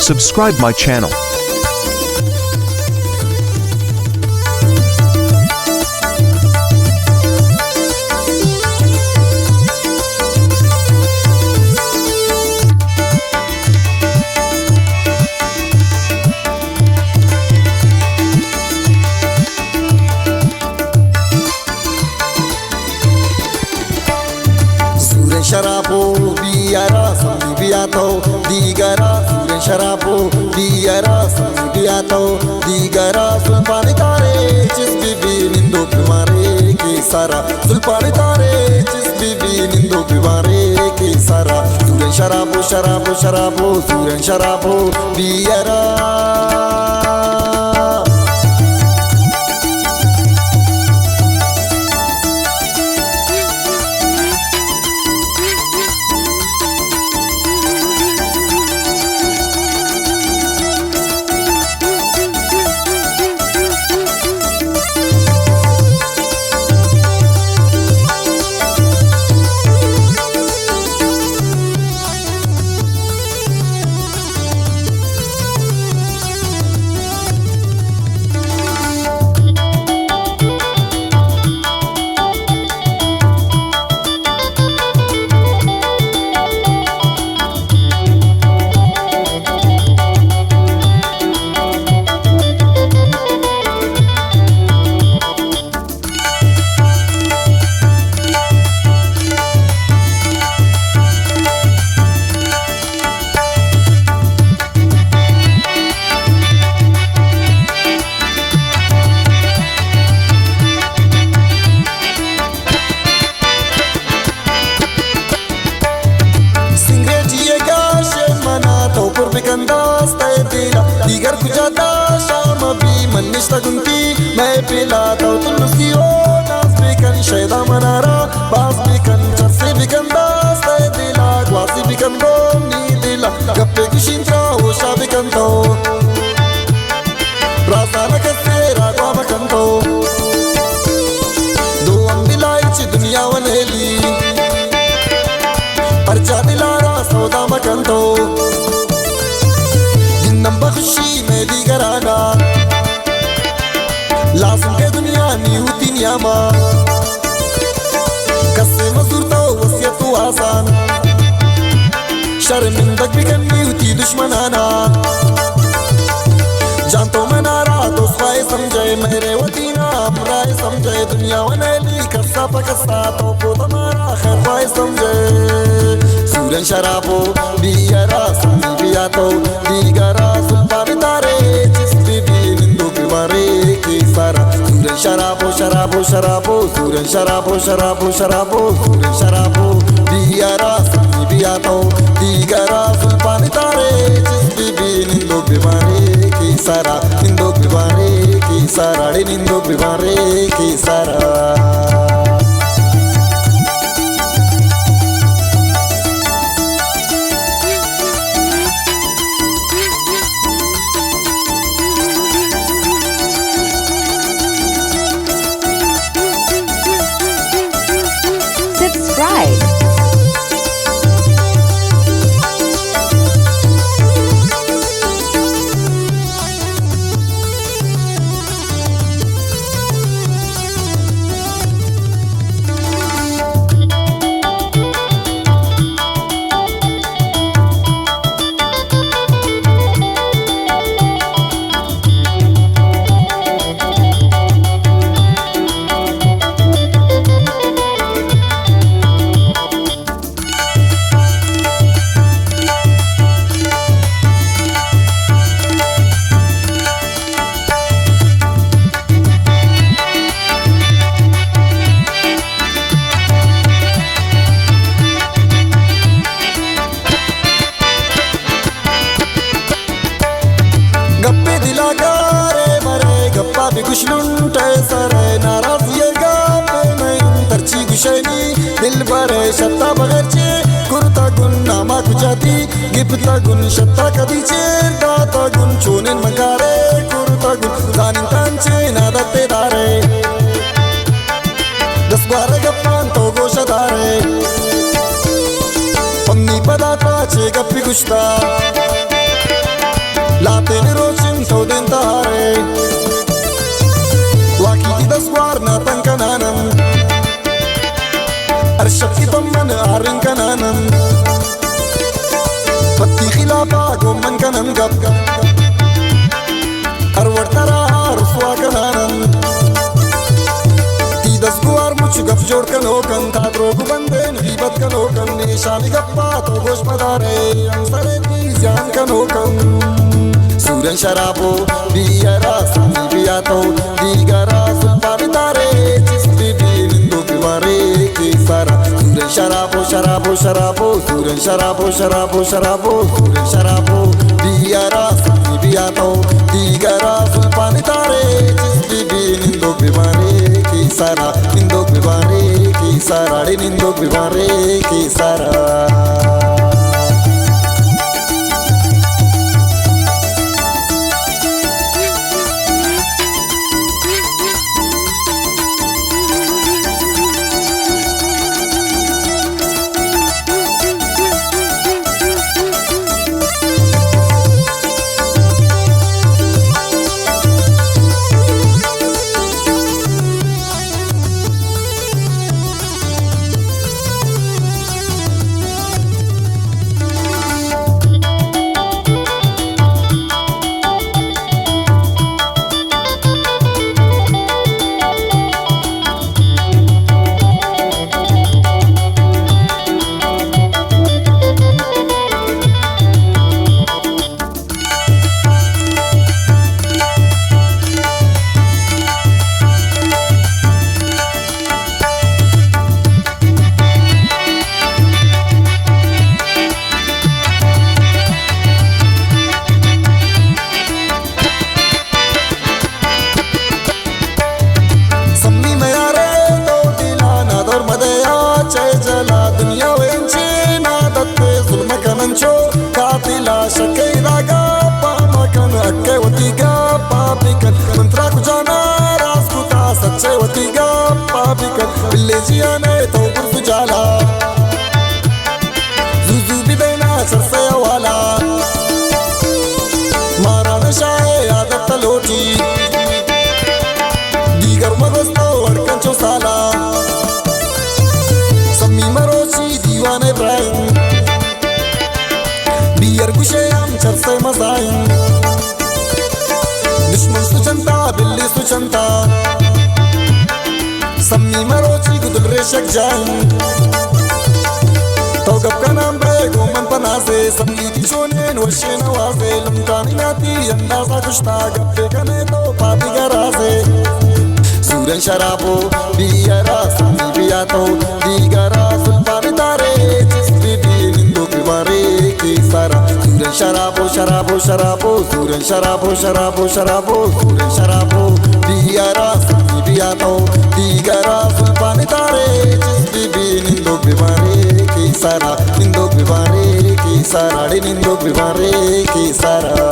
Subscribe my channel. Sharapo biara sami biato digara suren sharapo biara sami biato digara sulpani tare chis bibi nindo bimare ke sara sulpani tare chis bibi nindo bimare ke sara suren sharapo sharapo sharapo suren sharapo biara digar kujata shama bi manishta gunti मैं पिलाता हूँ तुम उसकी ओ नाज बिकन शैदा मनारा बास बिकन चरसे बिकन दास तय दिला ग्वासी बिकन गोम नी दिला गप्पे कुशिंत्रा होशा बिकन तो रासाना कसे रागवा बकन तो दो अंबिलाई ची दुनिया वनेली परचा दिलारा सौदा मकन तो नंबर खुशी में दी कराना लाज़िम के दुनिया नहीं होती नियामा कस्से मजदूर तो वसीयत तो आसान शर्मिंदक भी करनी होती दुश्मनाना जान तो मैं नारा तो स्वाय समझे मेरे वतीना अमराय समझे दुनिया वनेली कस्सा पकस्सा तो को तुम्हारा खैर पाए समझे सूरन शराबो बियारा समी बियातो दिगरा सुल्पान तारे जिस बिबी निंदो बिमारे के सारा सूरन शराबो शराबो शराबो सूरन शराबो शराबो शराबो सूरन शराबो बियारा समी बियातो दिगरा सुल्पान तारे जिस बिबी निंदो बिमारे के सारा निंदो बिमारे के सारा निंदो बिमारे के सारा Subscribe. Güçlünte sare naraziye gape mein tarchi gushani dil bare shatta bagarche kurta gun nama kujati gipta gun shatta kadiche data gun chonen makare kurta gun zanin tanche nadatte dare dasbara gappan to goshadare pamni padata che gappi gushta laatee roochin ta'uudeen taaree waaqiitii daswaar naatan kanaanan arshaqi bamman aarin kanaanan fattii khilaafaa goomman kanan gab arwar taraa ruswaa kanaanan tiidas guwaar muchi gaf joor kanoo kan taadroo gubandeen riibat kanoo kan meeshaani gabbaa toogosh madaaree amsareetii ziyaan kanoo kan suuraan sharaaboo biyya raasanii biyyaa ta'u diigaraa sulfaani taaree cisbibiin hindoofi maree keessara suuraan sharaaboo sharaaboo sharaaboo suuraan sharaaboo sharaaboo sharaaboo suuraan sharaaboo biyya raasanii biyyaa ta'u diigaraa sulfaani taaree cisbibiin hindoofi maree keessara hindoofi maree keessara hindoofi maree keessara. Sammi maroochi gudurree shakjaan ta'u gabkanaan bee goomman panaasee sammi tichooneen warsheen hawaasee lumkaan hinaatii yandaasaa kushtaa gabbee kanee ta'u paatii garaasee suuraan sharaaboo biyya raasanii biyyaa ta'u diigaraa sulfaani taaree cisbibiin hindoofi maree keessara suuraan sharaaboo sharaaboo sharaaboo suuraan sharaaboo sharaaboo sharaaboo suuraan sharaaboo biyya raasanii biyyaa ta'u diigaraa sulfaani taaree cisbibiin hindoofi maree keessara hindoofi maree keessara hindoofi maree keessara.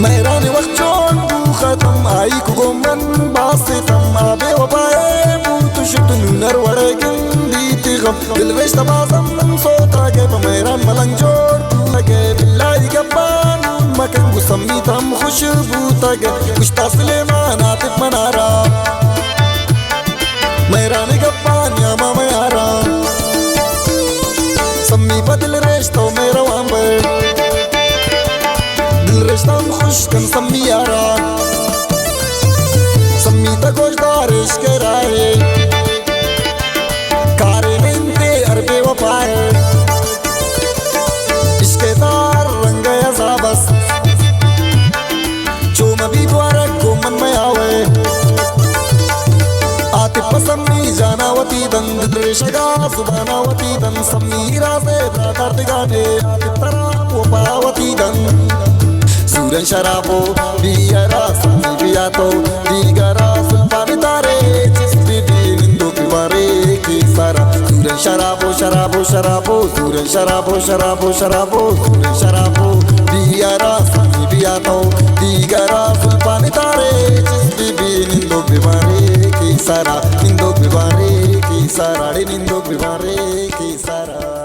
Meerani waqchoon buukatam ayiku goomman baasitam abee wabaayee buutu shibdun nar wareegin diitigam dilbeesh tabaasam soota geeba meeraan malanjoor buutage billaayi gabbaan makan gusammiitam khush buutage kushtaa Suleemaan aatif manaaraa मैराने गप्पान्या मामा यारा सम्मी दिल रेश्तो मेरा वांबे दिल रेश्ता खुश कन सम्मी यारा सम्मी गोशदार इश्क राहे कारे निंते अरबे वफाए इश्क तार रंग अज़ाबस जो मबी द्वारक को मन में आवे आतिफ सम्मी जानावती दन दिलरेशगा सुबानावती दन सम्मी राजे ब्रादर गाने आतिफ तराम वो पावती दन सूरन शराबो बियरा सम्मी बियातो दीगरा सुल्तान तारे जिसपे निंदो पिवारे की सारा सूरन शराबो शराबो शराबो सूरन शराबो शराबो शराबो सूरन शराबो बियरा सम्मी बियातो दीगरा सुल्तान तारे जिसपे निंदो पिवारे की सारा निंदो पिवारे की सारा निंदो पिवारे की सारा